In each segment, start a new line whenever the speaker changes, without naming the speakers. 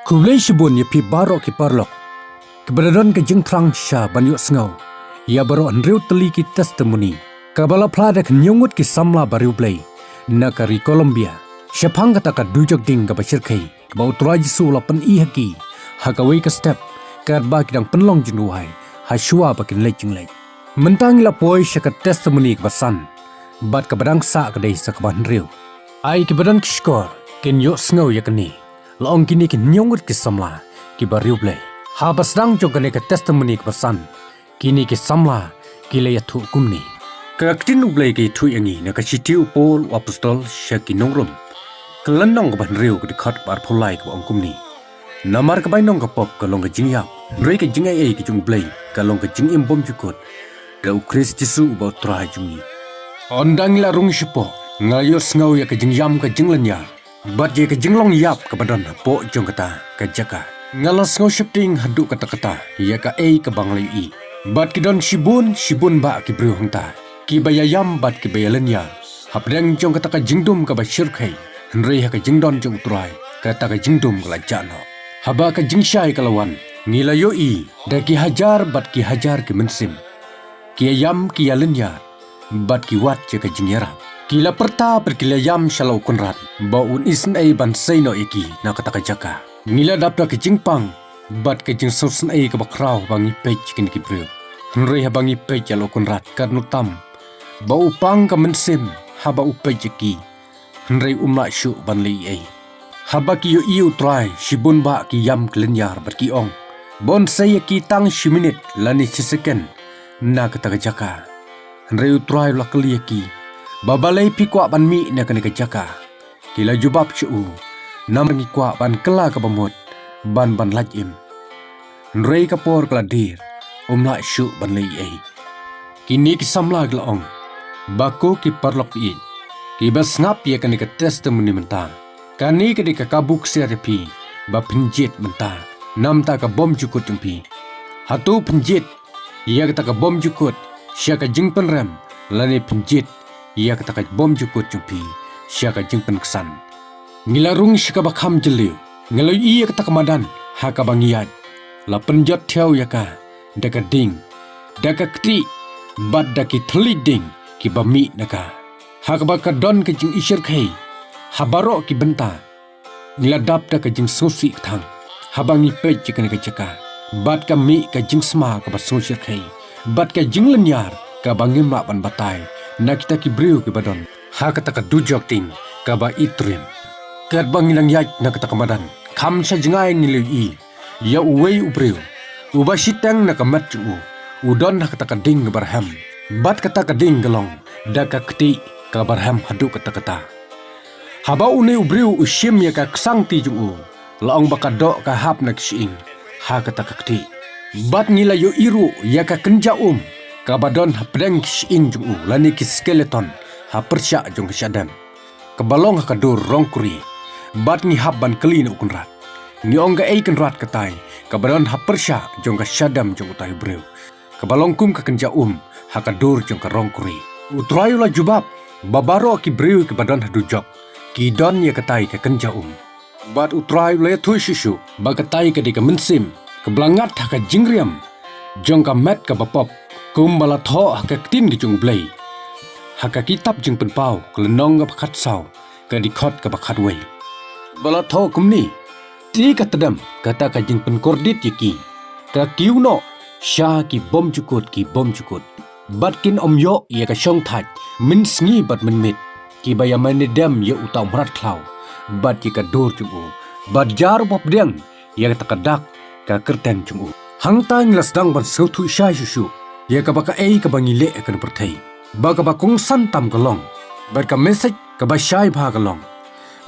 Kublai shibun ya pi baro ki parlok. Keberadaan ke jeng trang sya banyu sengau. Ya baro anriu teli ki testimoni. Kabala plada ke nyungut ki samla bariu blai. Nakari Colombia. Syapang kata ka dujok ding ka basir kai. Kebau turai jisu la pen i haki. Hakawai ka step. Kadba kidang penlong jenuhai. Hasyua bakin lejeng lej. Mentang la poi syaka testimoni ke basan. Bat kabadang sa kadai sa kaban riu. Ai kibadang kishkor. Ken yo sengau ya keni. Laong kini ki nyongut ki samla ki bariu blai. Habas dang jong kene ke testimoni ke pesan. Kini ki samla ki le yathu kumni. Kaktin ublai ki thu yangi na ka sitiu pol apostol syaki nongrum. Kelenong ke ban riu ke dekat bar pulai ke ong kumni. Namar ke bainong ke pop ke long ke jingyap. Rei ke jingai ki jung blai ke long ke jing imbom jukut. Da ukris jisu ubau trai jungi. Ondang la rung sipo. Ngayo sengau ya ke jingyam ke jinglenya. Bat je ke jinglong yap ke badan po jong kata ke jaka. Ngalas ngau shifting haduk kata-kata ya ka ke banglai i. Bat ki don shibun ba ki bru hangta. Ki bayayam bat ki bayalenya. Hapdeng jong kata ka jingdum ka bashir khai. Henrei ha ka jingdon jong turai kata ka jingdum ka lajano. Haba ka jingshai ka lawan. Ngilayo i da ki hajar bat ki hajar ki mensim. Ki ayam ki yalenya bat ki wat je ka jingyara. Kila perta perkilayam shalau kunrat. Baun isn ay bansay no iki na kataka jaka. Ngila dapda ke jingpang. Bat ke jing sausan ay kabakraw bangi pej kin kibriw. Henrei habangi pej yalo kunrat karnutam. Bau pang ka mensim haba upej iki. Henrei umla syu banli ay. Haba ki yo iu try shibun ba ki yam klenyar berkiong. Bon say ki tang shiminit lani siseken. Na kataka jaka. Henrei utry lakali iki. Babalai pi kwa ban mi na kene kejaka. Kila jubab syu. Namangi kwa ban kela ka bamut. Ban lajim. Nrei kapor keladir. Umla syu ban lei ai. Kini kisamla glaong. Bako ki parlok i. Ki bas ngap ya kene ke testimoni mentang. Kani kene ke kabuk siarepi. Ba penjit mentang. Nam ta ka bom jukut jumpi. Hatu penjit. Ia kata ka bom jukut. Syaka jing penrem. Lani penjit. Ia kata bom jukut jumpi, syaka jing penkesan. Ngilarung syaka bakham jeliu, ngilau ia kata kemadan, haka bangiat. La penjat tiaw yaka, daka ding, daka keti, bad daki telit ding, ki bami naka. Haka baka don ke jing isyar kai, habaro ki benta. Ngiladap daka jing sosi ketang, habangi pej jika naka jaka. Bad kami ka jing sma ka basosyar kai, bad ka jing lenyar, ka bangin mak ban batai. Na kita ki briu ki badon. Ha kata ka dujok ting ka ba itrim. Kat bang ilang yaj na kata kamadan. Kam sa jengay ngilu i. Ya uway ubriu. Uba sitang na kamat u. Udon na kata ka ding ka barham. Bat kata ka ding galong. Da ka keti ka barham hadu kata kata. Haba une ubriu usyim ya ka ksang ti jung u. Laong baka do ka hap na kisiing. Ha kata ka keti. Bat ngila yo iru ya ka kenja Kabadon hapdeng kising jung lani ki skeleton ha persya jung kisadam. Kebalong ha kadur rongkuri. Bat ngi habban kelin ukunrat. Ngi ongga ei kenrat katai. Kabadon ha persya jung kisadam jung utai brew. Kebalong kum ka kenja ha kadur jung ka rongkuri. Utrayu la jubab. Babaro ki brew ki badon ha dujok. Ki don ya katai ka kenja Bat utrayu la yathui shishu. Ba katai ka di ka mensim. Kebelangat ha ka jingriam. Jung ka met ka bapop. Kum bala tho ka tin ki jung blai. Haka kitab jung penpau kelenong ka bakat sau ka dikhot ka bakat wei. Bala tho kum ni ti ka tedam kata ka jung penkordit yaki. Ka kiuno sya ki bom jukut. Bat kin omyo ya ka syong thaj min sngi bat menmit. Ki bayaman dem ya utau merat klau. Bat ki ka dur jung Bat jar bop deng ya ka takadak ka kerten jung Hang tang lasdang ban sautu syai susu. Ya ka baka ka bangile akan pertai. Baka bakong santam kalong. Baka message ka basyai bha kalong.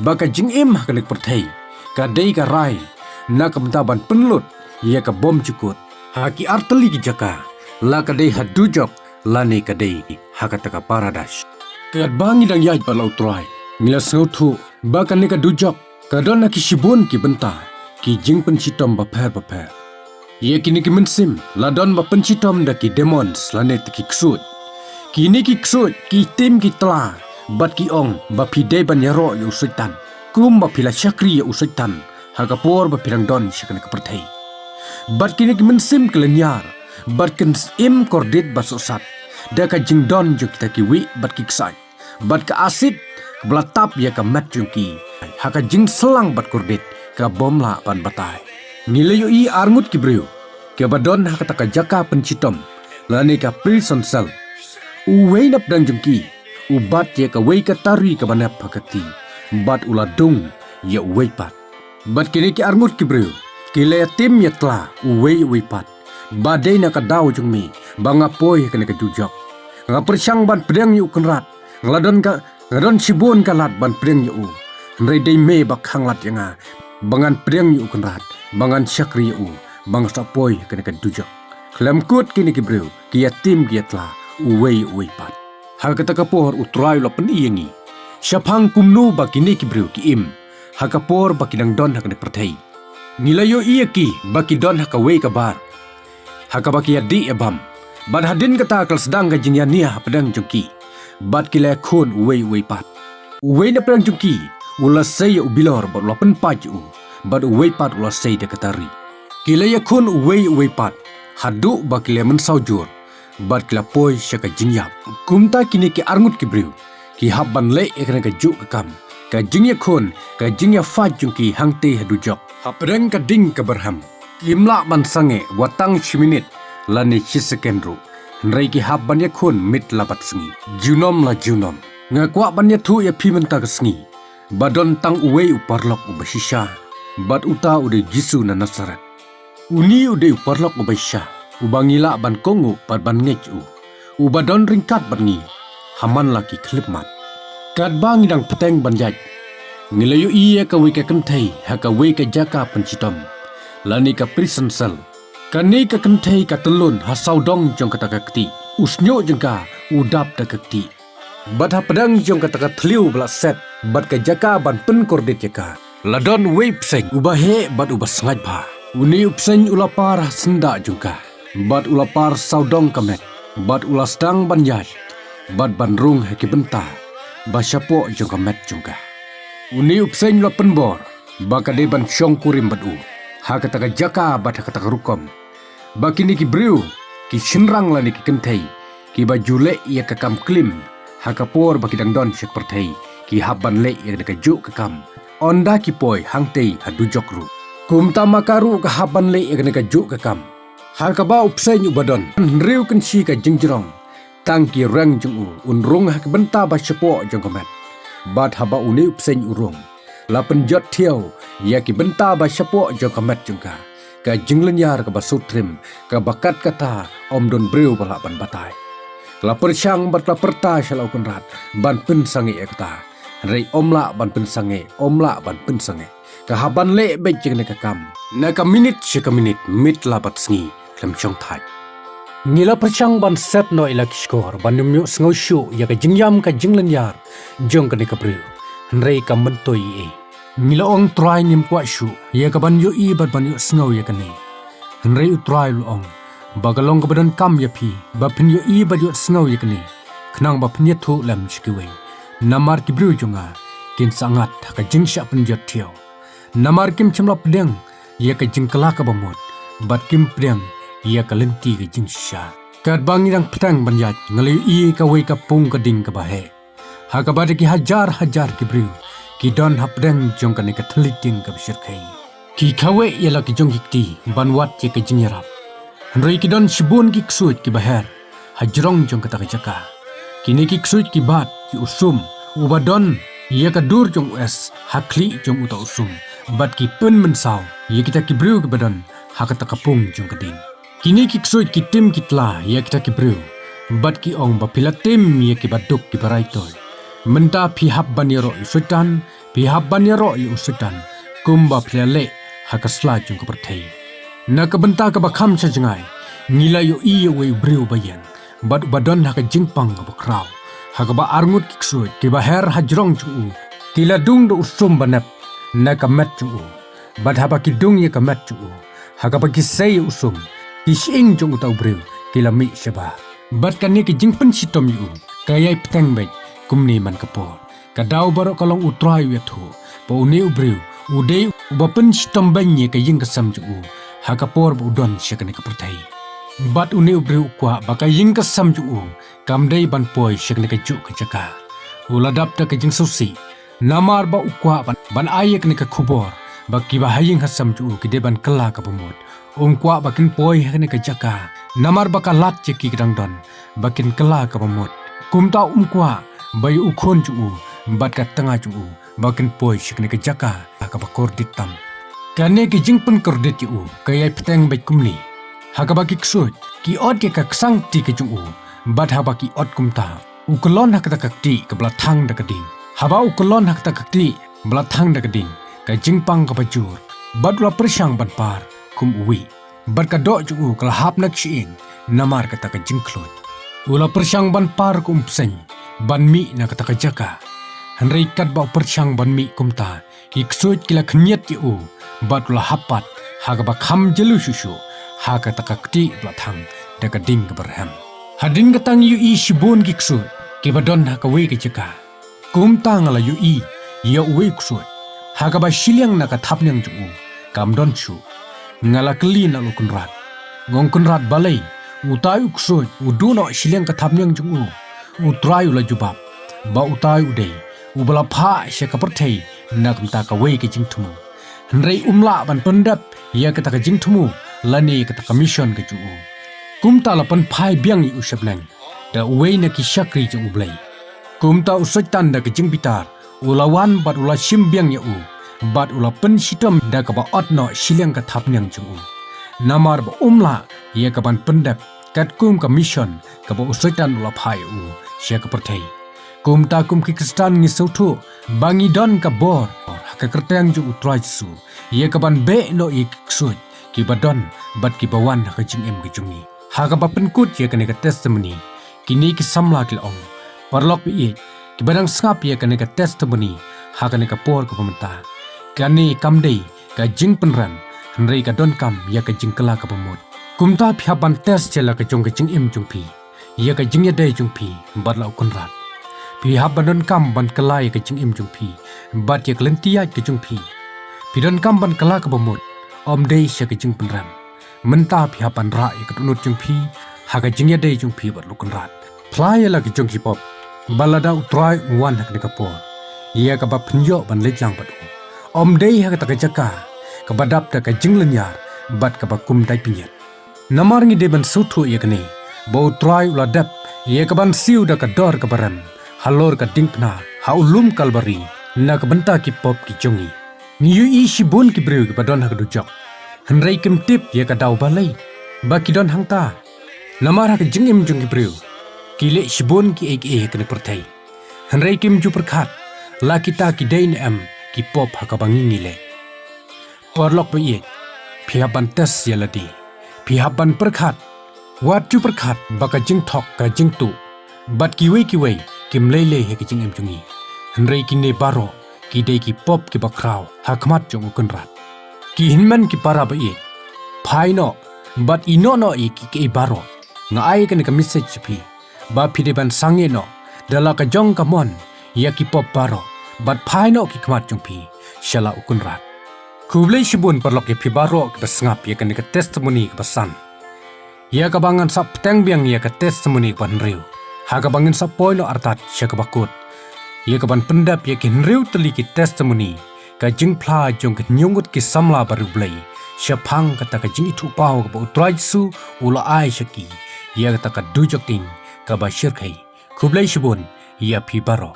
Baka jingim hakalik pertai. Ka dei ka rai. Na ka mentaban penlut. Ya ka bom cukut. Haki arteli ki jaka. La ka dei hadujok. Lani ka dei hakataka paradash. Kat bangi dang yaj balau trai. Ngila sautu. Baka ni ka dujok. Ka don na ki shibun ki benta. Ki jing pensitom baper. Ia kini ki mensim, ladon ba pencitom da ki demons lanet ki ksut. Kini ki ksut, ki tim ki tela, bat ki ong, ba pidai ban yaro ya usaitan. Kum ba pila syakri ya usaitan, hakapor ba pirang don siya ka perthei bat kini ki mensim kelenyar bat kin im kordit basosat da ka jing don jo kita ki wi bat ki ksai bat ka asid belatap ya ka mat jungki haka jing selang bat kordit ka bomla ban batai nilayo i arngut ki breu ke badon haka taka jaka pencitom lani ka prison cell uwei nap dang jungki ubat ya ka wei ka tari ka banap hakati bat uladung ya uwei pat bat kini ki arngut ki breu ki le tim ya tla uwei pat badai na ka daw jungmi banga poi ka ka jujak nga persyang ban pedang yu kenrat ngadon sibun kalat ban pedang yu nrei dei me bak hanglat yanga bangan pedang yu kenrat bangan syakri yu bang sapoi ka ka jujak klem kut kini ki breu ki yatim ki tla uwei pat hal kata kapor utrai lo pen iengi syapang kumnu bakini ki breu ki im hakapor bakinang don hakane perthei nilayo ieki baki don hakawei kabar hakabaki adi ebam ban hadin kata kal sedang ka jingya nia pedang jungki bat kile khon uwei pat uwei na pedang jungki ula sei ubilor bat lopen paju bat uwei pat ula sei de katari kile ya khon uwei pat hadu bakile men saujur bat kila poi syaka jingyap kumta kini ki arngut ki breu ki habban le ekna ka juk kam ka jingya khon ka jingya fa jungki hangte hadujok hapedang ka ding ka berham kimla ban sange watang chiminit lani chisekendru nrei ki habban ya khon mit labat sngi junom ngakwa ban ya thu ya pimenta ka sngi badon tang uwei uparlok ubashisha bat uta ude jisu na nasaret uni ude uparlok ubashisha ubangila ban kongu pat ban ngechu ubadon ringkat bangi haman laki klipmat kat bang dang peteng banjaj nilayu iya ka wei ka kenthei haka wei ka jaka pencitom lani ka prison cell kani ka kenthei ka telun hasau dong jong kata kakti usnyo jengka udap da kakti bat ha pedang jong kata ka thliu bla set bat ka jaka ban pen kordit jaka ladon wei pseng ubahe bat ubas ngaj ba uni upseng ulapar senda jengka bat ulapar saudong kamet bat ulasdang banjaj bat banrung heki benta basyapo jong kamet jengka uni upseng lo penbor bakade ban syong kurim batu hakata ka jaka bat hakata ka rukom bakini ki breu ki shinrang lani ki kenthei ki bajule ia ka kam klim hakapor bakidang don syek perthei ki habban le ia ka juk ka kam onda ki poi hangtei hadujokru kumta makaru ka habban le ia ka juk ka kam hakaba upseng ubadon riu kensi ka jingjrong tangki rang jungu unrung hak benta basyapo jongkomet bat haba uni upseng urung la penjot thiau ya ki benta basyapo jongkomet jungka ka jinglenyar ka basutrim ka bakat kata omdon breu bala ban batai la persyang bat la perta shalau kunrat ban pen sange ekta rei omla ban pen sange ka haban le bejeng ne ka kam na ka minit ka minit mit la bat sngi klem chong thai ngila persyang ban set no ila kiskor ban numyo sngo shu ya ka jingyam ka jinglenyar jong ka ne ka breu rei ka mentoi e ngila ong try nim kwa shu ya ka ban yu i bat ban yu snow ya kani henrei u try lu ong bagalong ka badan kam ya phi ba phin yu i bat yu snow ya kani khnang ba phin ya thu lam chkiwe namar ki bru junga kin sangat ka jingsha pen jot thiau namar kim chimla pdeng ya ka jingkala ka bamot bat kim pdeng ya ka lenti ka jingsha kat bangirang ptang banjat ngali i ka wei ka pung ka ding ka bahe ha ka ba ki hajar ki bru ki don hapdeng jong ka ne ka thliting ka bisir khai ki khawe yala ki jong kikti banwat ke ka jingyarap hanrei ki don shibun ki ksuit ki baher hajrong jong ka ta jaka ki ne ki ksuit ki bat ki usum ubadon ye ka dur jong es hakli jong uta usum bat ki pen mensaw ye kita ki bru ki badon hakata kapung jong ka ding kini ki ksuit ki tim kitla ye kita ki bru bat ki ong ba pilatim ye ki baduk ki baraitol menta pihab baniro isutan pihab baniro isutan kumba plele hakasla jung keperthei na kabenta ka bakham chajangai ngila yo i we breu bayan bad badon haka jingpang ka bakraw haka ba arngut kiksut ki baher hajrong chu kila dung do usum banap na ka met chu bad haba ki dung ye ka met chu haka ba ki sei usum ki sing jung utau breu kila mi shaba bad kan ni ki jingpen sitom yu kayai peteng bai kumni man kapor kadau barok kalong utrai wethu po ne ubreu udei Ubapen sitombanye ka ying kasam ju hakapor budon syakane ka pertai. Bat uni ubri ukwa baka ying kasam ju kamdai ban poi syakane ka juk ka jaka. Uladap ta ka jing susi namar ba ukwa ban ayek ne ka khubor baki ba haying hasam ju ki deban kala ka pemut. Ungkwa bakin poi hakane ka jaka namar baka lat ceki kedang don bakin kala ka pemut. Kumta ungkwa bayu ukhon ju bat ka tengah ju bakin poi syakane ka jaka ka bakor ditam. Kane ki jingpen kordit ju kaya peteng baik kumni. Haga baki ksut ki od ke kaksang ti ke ju bat ha baki od kumta. Ukulon hak ta kakti ke belathang da keding. Haba ukulon hak ta kakti belathang da keding ka jingpang ka bajur. Bat la persyang ban par kum uwi. Bat ka dok ju kala hap nak shiing namar ka ta ka jingklot. Ula persyang ban par kum pseng ban mi na ka ta ka jaka. Henry kat ba persyang ban mi kumta. Iksut kila knyet ju bat la hapat haga ba kham jelu shushu haga ta kakti belathang da keding ka berham. Hadin katang yu i shibun giksut kibadon hakawe ke jaka. Kumta ngala yu i ya uwe ksut hakaba shiliang naka thapnyang ju kamdon chu ngala kli na lukunrat ngong kunrat balai utayu ksut uduno shiliang ka thapnyang ju utrayu la jubab ba utayu dei ubala pha she kaperthei nakamta ka we ke jingthumu nrei umla ban pendap ya kata ka jingthumu lani kata commission ke ju kumta la pan phai biang i ushableng da uwe na ki shakri ju ublai kumta usaitan da ke jingbitar ulawan bat ula shimbiang ya bat ula pen sitam da ka ba otno shiliang ka thapnyang ju namar ba umla ya ka ban pendap kat kum commission ka ba usaitan ula phai sya ka perthei kumta kum ki kristan ngi sautu bangi don ka bor ka kertang ju utrai su ya ka ban be no ik sut ki badon bat ki bawan ka jing em ki jungi ha ka ba penkut ya ka ne ka testimony kini ki samla ki ong parlok bi ki badang skap ya ka ne ka testimony ha ka ne ka por ka pamenta kani kamdei ka jing penran hnrei ka don kam ya ka jing kala ka pamut kumta phya ban test chela ka jong ka jing em jung phi ya ka jing ya dei jung phi bat la kunrat pi habanon kam ban kala ya ka jing em jung phi bat ya klentia ka jung phi pi don kam ban kala ka pamut om dei sya ka jing penran menta pi haban ra ya ka tunut jung phi ha ka jing ya dei jung phi bat lu kunrat playa la ka jung ki pop balada utrai wan hak ne ka por ya ka ba phnyo ban lejang bat om dei ha ka ta ka jaka ka badap ta ka jing lenyar bat ka ba kum dai pinyat namar ngi de ban suthu ya ka ne bo utrai ula dap ya ka ban siu da ka dor ka baram halor ka dingpna ha ulum kalbari na ka banta ki pop ki jongi ni yu i shibun ki breu ki badon ha ka dujok henrei kim tip ya ka dau balai ba ki don hangta namar ha ka jing em jung ki breu ki le shibun ki ek e ka ne perthai henrei kim ju perkhat la kita ki dein em ki pop ha ka bangi ni le porlok ba ye phia ban tes yaladi phia ban perkhat wat ju perkhat ba ka jing thok ka jing tu bat ki we kim lele he ki jing em jungi henrei ki ne baro ki dei ki pop ki bakraw hakmat jong kunrat ki hinman ki para ba ye phai no bat ino no e ki baro nga ai kan ka message phi ba phi de ban sange no dala ka jong ka mon ya ki pop baro bat phai no ki khmat jong phi shala kunrat kublei shibun parlok ki phi baro ki basngap ya kan ka testimony ka basan ya ka bangan sap teng biang ya ka testimony ban riu ha ka bangin sa poino artat sya ka bakut ya ka ban pendap ya ki riu teli ki testimony ka jing phla jong ka nyungut ki samla baru blai sya phang ka ta ka jing thu pau ka utrai su ula ai shaki ya ka ta ka dujok ting ka ba shir khai kublai shibun ya phi baro